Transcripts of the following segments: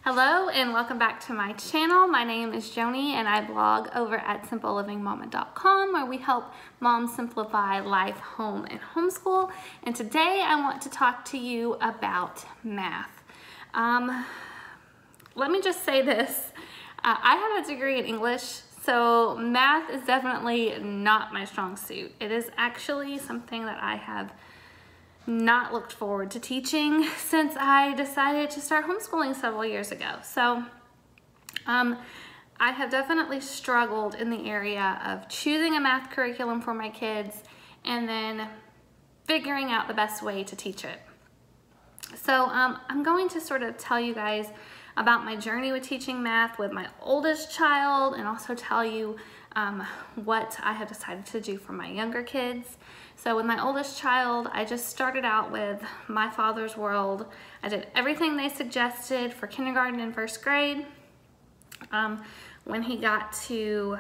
Hello and welcome back to my channel. My name is Joanie and I blog over at simplelivingmama.com where we help moms simplify life, home, and homeschool. And today I want to talk to you about math. Let me just say this. I have a degree in English, so math is definitely not my strong suit. It is actually something that I have not looked forward to teaching since I decided to start homeschooling several years ago. So I have definitely struggled in the area of choosing a math curriculum for my kids and then figuring out the best way to teach it. So I'm going to sort of tell you guys about my journey with teaching math with my oldest child and also tell you what I have decided to do for my younger kids. So with my oldest child, I just started out with My Father's World. I did everything they suggested for kindergarten and first grade. When he got to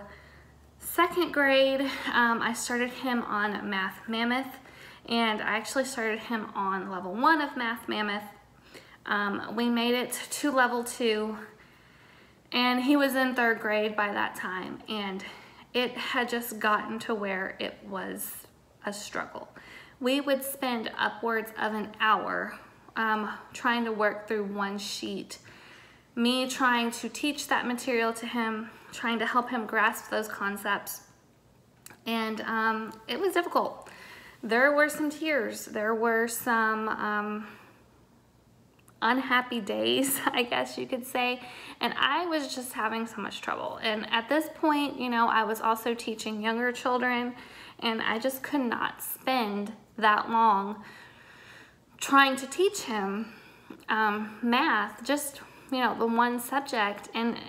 second grade, I started him on Math Mammoth, and I actually started him on level 1 of Math Mammoth. We made it to level 2, and he was in third grade by that time, and it had just gotten to where it was a struggle. We would spend upwards of an hour trying to work through one sheet, me trying to teach that material to him, trying to help him grasp those concepts, and it was difficult. There were some tears, there were some unhappy days, I guess you could say, and I was just having so much trouble. And at this point, you know, I was also teaching younger children, and I just could not spend that long trying to teach him math, just, you know, the one subject, and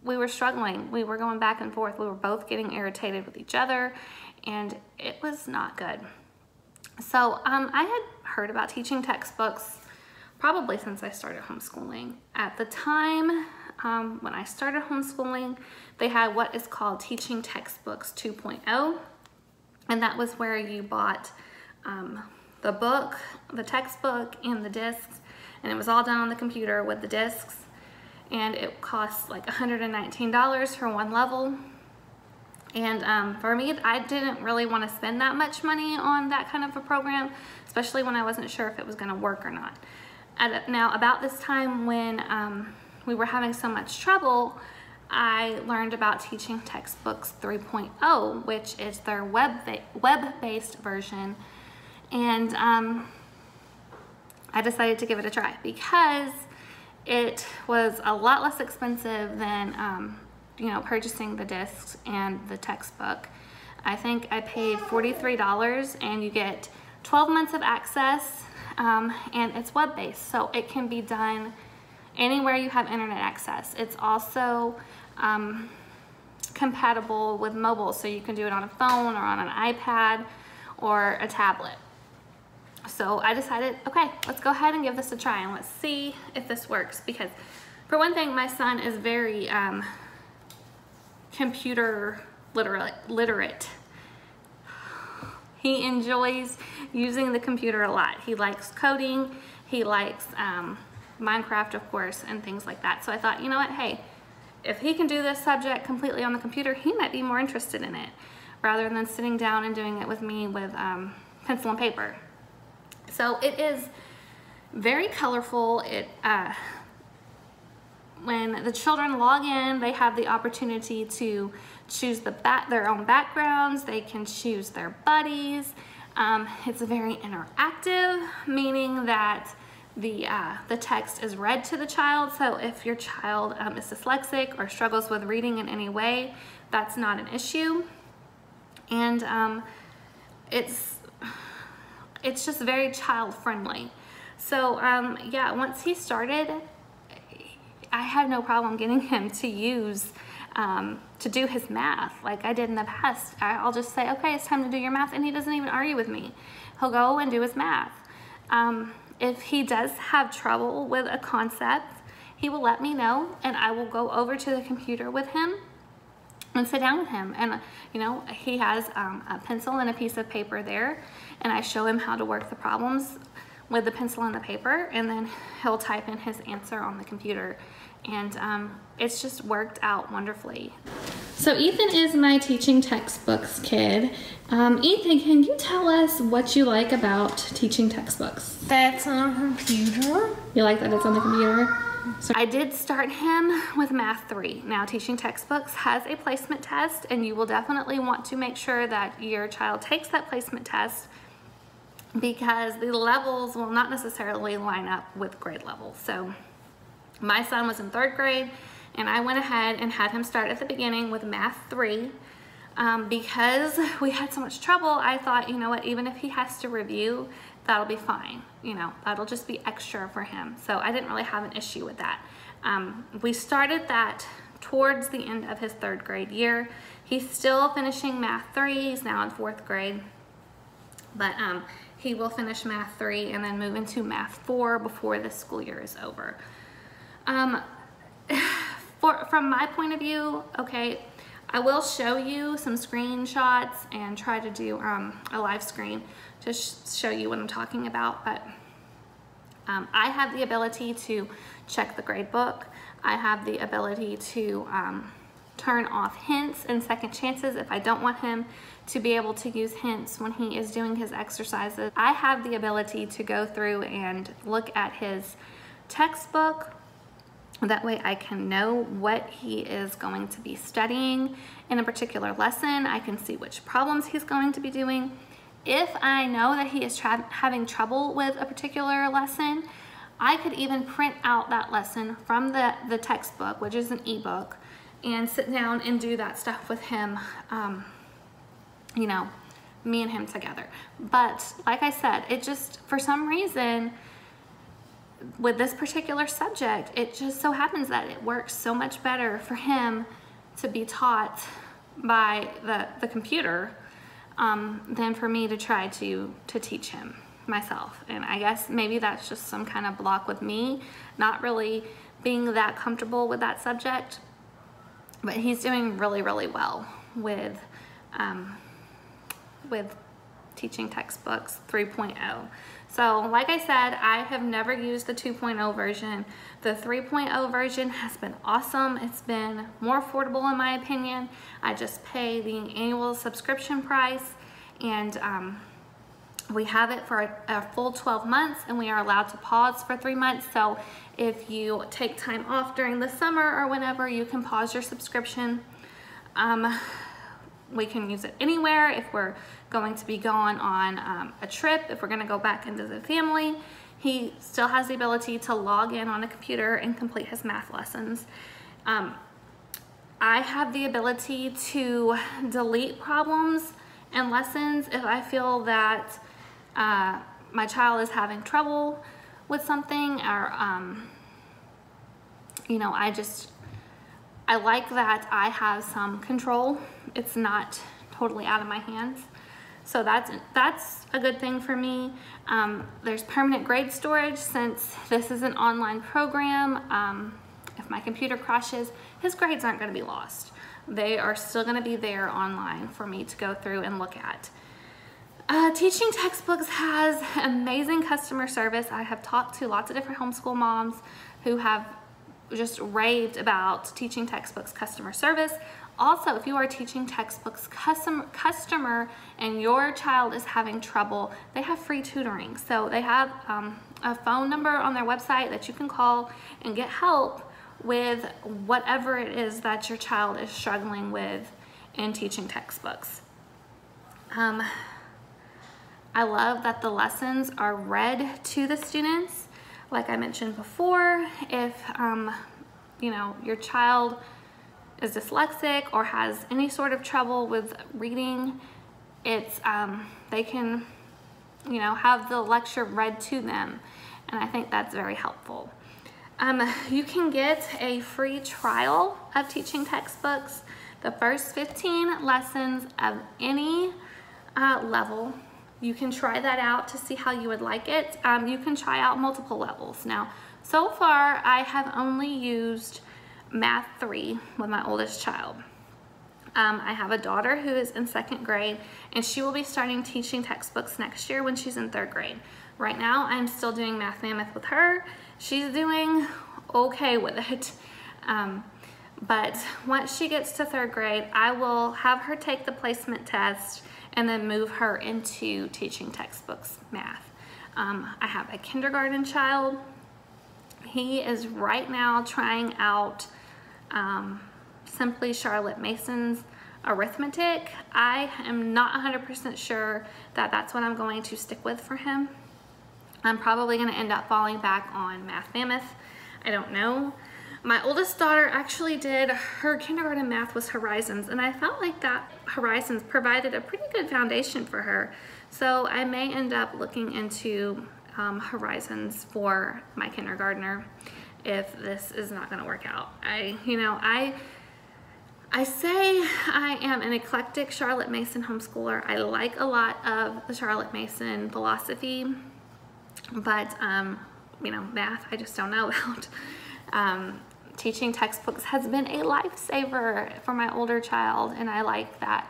we were struggling. We were going back and forth. We were both getting irritated with each other, and it was not good. So I had heard about teaching textbooks probably since I started homeschooling. At the time when I started homeschooling, they had what is called Teaching Textbooks 2.0, and that was where you bought the book, the textbook, and the discs, and it was all done on the computer with the discs, and it cost like $119 for one level. And for me, I didn't really want to spend that much money on that kind of a program, especially when I wasn't sure if it was going to work or not. Now, about this time when we were having so much trouble, I learned about Teaching Textbooks 3.0, which is their web-based version, and I decided to give it a try because it was a lot less expensive than you know, purchasing the discs and the textbook. I think I paid $43, and you get 12 months of access. And it's web-based, so it can be done anywhere you have internet access. It's also compatible with mobile, so you can do it on a phone or on an iPad or a tablet. So I decided, okay, let's go ahead and give this a try and let's see if this works, because for one thing, my son is very computer literate. He enjoys using the computer a lot. He likes coding, he likes Minecraft, of course, and things like that. So I thought, you know what, hey, if he can do this subject completely on the computer, he might be more interested in it, rather than sitting down and doing it with me with pencil and paper. So it is very colorful. When the children log in, they have the opportunity to choose their own backgrounds. They can choose their buddies. It's very interactive, meaning that the text is read to the child. So if your child is dyslexic or struggles with reading in any way, that's not an issue. And it's just very child friendly. So yeah, once he started, I had no problem getting him to use, to do his math like I did in the past. I'll just say, okay, it's time to do your math, and he doesn't even argue with me. He'll go and do his math. If he does have trouble with a concept, he will let me know, and I will go over to the computer with him and sit down with him. And you know, he has a pencil and a piece of paper there, and I show him how to work the problems with the pencil and the paper, and then he'll type in his answer on the computer. And it's just worked out wonderfully. So Ethan is my teaching textbooks kid. Ethan, can you tell us what you like about teaching textbooks? That's on a computer. You like that it's on the computer? So I did start him with Math 3. Now, teaching textbooks has a placement test, and you will definitely want to make sure that your child takes that placement test, because the levels will not necessarily line up with grade levels. So my son was in 3rd grade, and I went ahead and had him start at the beginning with Math 3. Because we had so much trouble, I thought, you know what, even if he has to review, that'll be fine. You know, that'll just be extra for him. So I didn't really have an issue with that. We started that towards the end of his 3rd grade year. He's still finishing Math 3. He's now in 4th grade. But he will finish Math 3 and then move into Math 4 before the school year is over. From my point of view, okay, I will show you some screenshots and try to do a live screen to show you what I'm talking about, but I have the ability to check the grade book. I have the ability to turn off hints and second chances if I don't want him to be able to use hints when he is doing his exercises. I have the ability to go through and look at his textbook. That way I can know what he is going to be studying in a particular lesson. I can see which problems he's going to be doing. If I know that he is having trouble with a particular lesson, I could even print out that lesson from the textbook, which is an ebook, and sit down and do that stuff with him, you know, me and him together. But like I said, it just, for some reason, with this particular subject, it just so happens that it works so much better for him to be taught by the computer than for me to try to teach him myself. And I guess maybe that's just some kind of block with me, not really being that comfortable with that subject. But he's doing really, really well with teaching textbooks 3.0. So like I said, I have never used the 2.0 version. The 3.0 version has been awesome. It's been more affordable in my opinion. I just pay the annual subscription price, and we have it for a full 12 months, and we are allowed to pause for 3 months. So if you take time off during the summer or whenever, you can pause your subscription. We can use it anywhere. If we're going to be gone on a trip, if we're going to go back into the family, he still has the ability to log in on a computer and complete his math lessons. I have the ability to delete problems and lessons if I feel that my child is having trouble with something, or you know, I like that I have some control. It's not totally out of my hands. So that's a good thing for me. There's permanent grade storage since this is an online program. If my computer crashes, his grades aren't going to be lost. They are still going to be there online for me to go through and look at. Teaching textbooks has amazing customer service. I have talked to lots of different homeschool moms who have just raved about teaching textbooks customer service. Also, if you are teaching textbooks customer and your child is having trouble, they have free tutoring. So they have a phone number on their website that you can call and get help with whatever it is that your child is struggling with in teaching textbooks. I love that the lessons are read to the students. Like I mentioned before, if you know, your child is dyslexic or has any sort of trouble with reading, it's they can, you know, have the lecture read to them, and I think that's very helpful. You can get a free trial of teaching textbooks. The first 15 lessons of any level, you can try that out to see how you would like it. You can try out multiple levels. Now, so far, I have only used Math 3 with my oldest child. I have a daughter who is in 2nd grade, and she will be starting teaching textbooks next year when she's in 3rd grade. Right now, I'm still doing Math Mammoth with her. She's doing okay with it. But once she gets to 3rd grade, I will have her take the placement test and then move her into teaching textbooks math. I have a kindergarten child. He is right now trying out Simply Charlotte Mason's arithmetic. I am not 100% sure that that's what I'm going to stick with for him. I'm probably going to end up falling back on Math Mammoth. I don't know. My oldest daughter actually did, her kindergarten math was Horizons, and I felt like that Horizons provided a pretty good foundation for her. So I may end up looking into Horizons for my kindergartner if this is not going to work out. I say I am an eclectic Charlotte Mason homeschooler. I like a lot of the Charlotte Mason philosophy, but math I just don't know about. Teaching textbooks has been a lifesaver for my older child, and I like that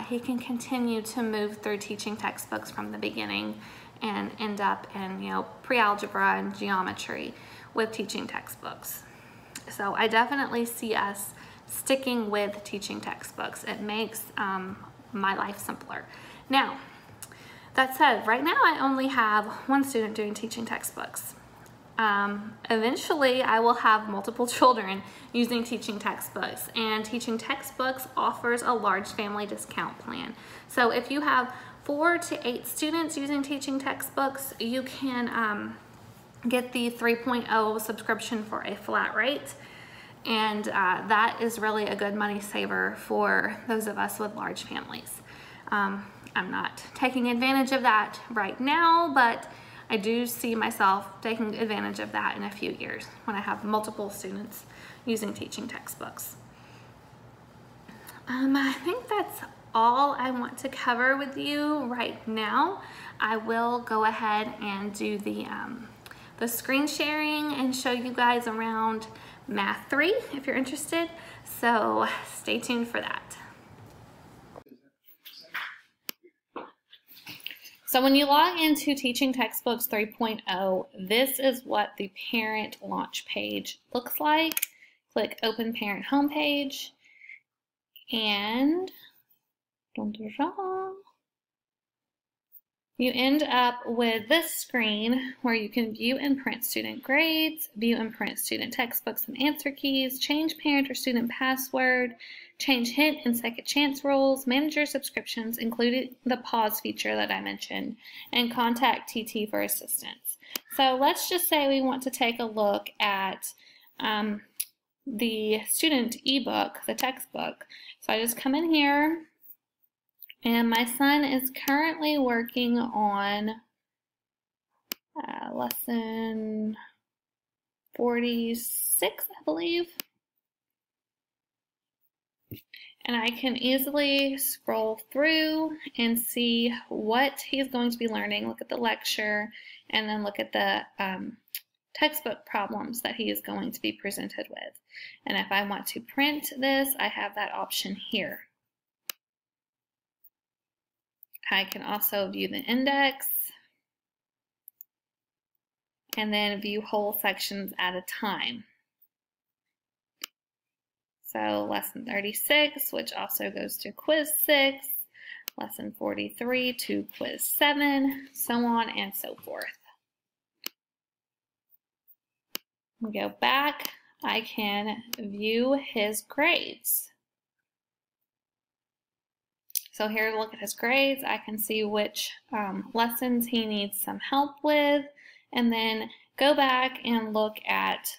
he can continue to move through teaching textbooks from the beginning and end up in pre-algebra and geometry with teaching textbooks. So I definitely see us sticking with teaching textbooks. It makes my life simpler. Now, that said, right now I only have one student doing teaching textbooks. Eventually I will have multiple children using teaching textbooks, and teaching textbooks offers a large family discount plan. So if you have 4 to 8 students using teaching textbooks, you can get the 3.0 subscription for a flat rate. And that is really a good money saver for those of us with large families. I'm not taking advantage of that right now, but I do see myself taking advantage of that in a few years when I have multiple students using teaching textbooks. I think that's all I want to cover with you right now. I will go ahead and do the screen sharing and show you guys around Math 3 if you're interested. So stay tuned for that. So when you log into Teaching Textbooks 3.0, this is what the parent launch page looks like. Click Open Parent Homepage, and you end up with this screen where you can view and print student grades, view and print student textbooks and answer keys, change parent or student password, change hint and second chance rules, manage your subscriptions, including the pause feature that I mentioned, and contact TT for assistance. So let's just say we want to take a look at the student ebook, the textbook. So I just come in here, and my son is currently working on lesson 46, I believe. And I can easily scroll through and see what he's going to be learning, look at the lecture, and then look at the textbook problems that he is going to be presented with. And if I want to print this, I have that option here. I can also view the index and then view whole sections at a time. So lesson 36, which also goes to quiz 6, lesson 43 to quiz 7, so on and so forth. We go back, I can view his grades. So here, look at his grades. I can see which lessons he needs some help with, and then go back and look at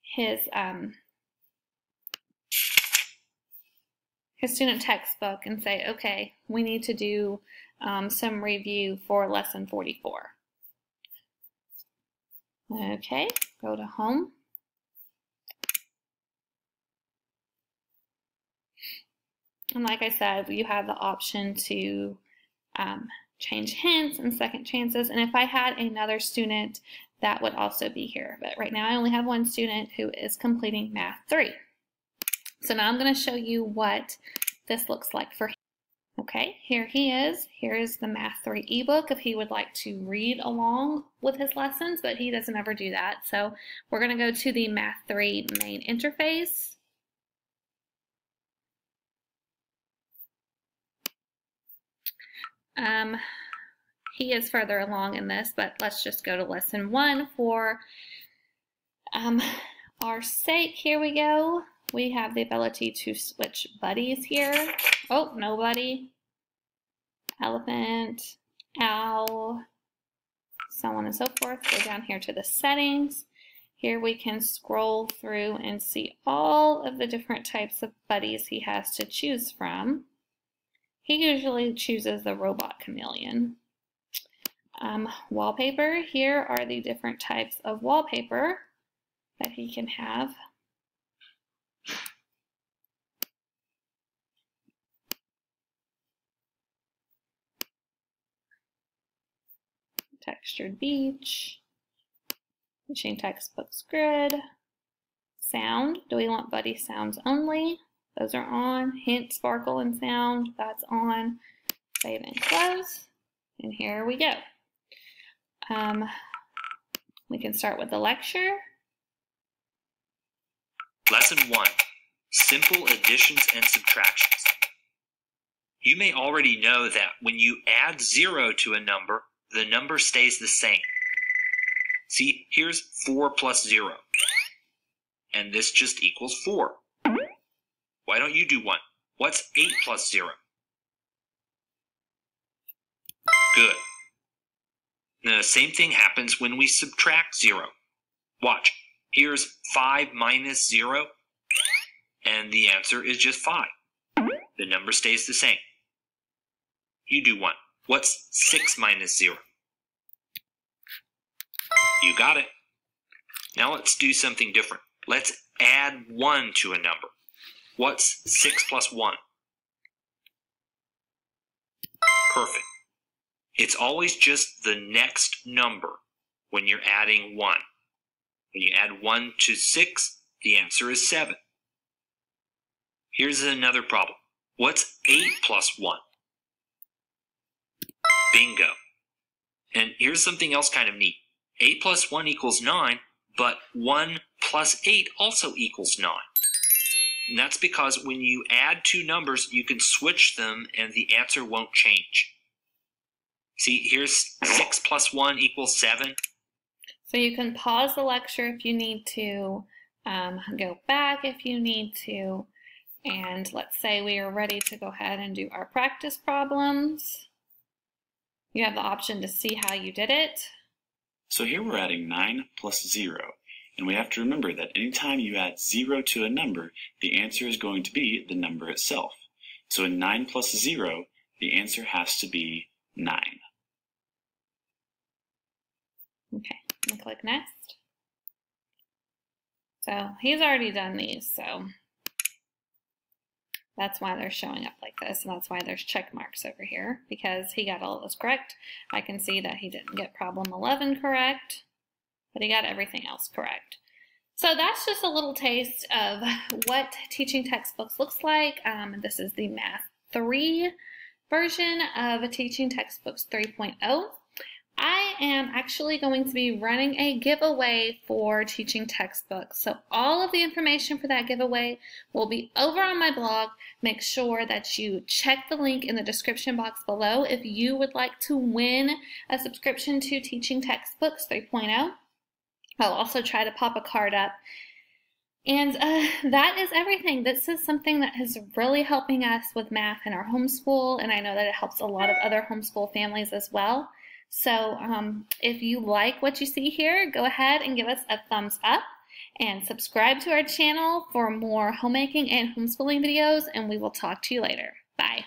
his student textbook and say, okay, we need to do some review for lesson 44. Okay, go to home. And like I said, you have the option to change hints and second chances. And if I had another student, that would also be here. But right now I only have one student who is completing Math 3. So now I'm going to show you what this looks like for him. Okay, here he is. Here is the Math 3 ebook if he would like to read along with his lessons, but he doesn't ever do that. So we're going to go to the Math 3 main interface. He is further along in this, but let's just go to lesson 1 for our sake. Here we go. We have the ability to switch buddies here. Oh, no buddy. Elephant, owl, so on and so forth. Go down here to the settings. Here we can scroll through and see all of the different types of buddies he has to choose from. He usually chooses the robot chameleon. Wallpaper, here are the different types of wallpaper that he can have. Textured beach, teaching textbooks grid, sound, do we want buddy sounds only? Those are on. Hint, sparkle, and sound, that's on. Save and close, and here we go. We can start with the lecture. Lesson 1, Simple Additions and Subtractions. You may already know that when you add 0 to a number, the number stays the same. See, here's 4 plus 0, and this just equals 4. Why don't you do 1? What's 8 plus 0? Good. The same thing happens when we subtract 0. Watch, here's 5 minus 0, and the answer is just 5. The number stays the same. You do 1. What's 6 minus 0? You got it. Now let's do something different. Let's add 1 to a number. What's 6 plus 1? Perfect. It's always just the next number when you're adding 1. When you add 1 to 6, the answer is 7. Here's another problem. What's 8 plus 1? Bingo. And here's something else kind of neat. 8 plus 1 equals 9, but 1 plus 8 also equals 9. And that's because when you add two numbers, you can switch them and the answer won't change. See, here's 6 plus 1 equals 7. So you can pause the lecture if you need to, go back if you need to, and let's say we are ready to go ahead and do our practice problems. You have the option to see how you did it. So here we're adding 9 plus 0, and we have to remember that anytime you add 0 to a number, the answer is going to be the number itself. So in 9 plus 0, the answer has to be 9. Okay, and click next. So he's already done these, so that's why they're showing up like this, and that's why there's check marks over here, because he got all of those correct. I can see that he didn't get problem 11 correct, but he got everything else correct. So that's just a little taste of what teaching textbooks looks like. This is the Math 3 version of Teaching Textbooks 3.0. I am actually going to be running a giveaway for teaching textbooks. So all of the information for that giveaway will be over on my blog. Make sure that you check the link in the description box below if you would like to win a subscription to Teaching Textbooks 3.0. I'll also try to pop a card up. And that is everything. This is something that is really helping us with math in our homeschool, and I know that it helps a lot of other homeschool families as well. So if you like what you see here, go ahead and give us a thumbs up and subscribe to our channel for more homemaking and homeschooling videos, and we will talk to you later. Bye.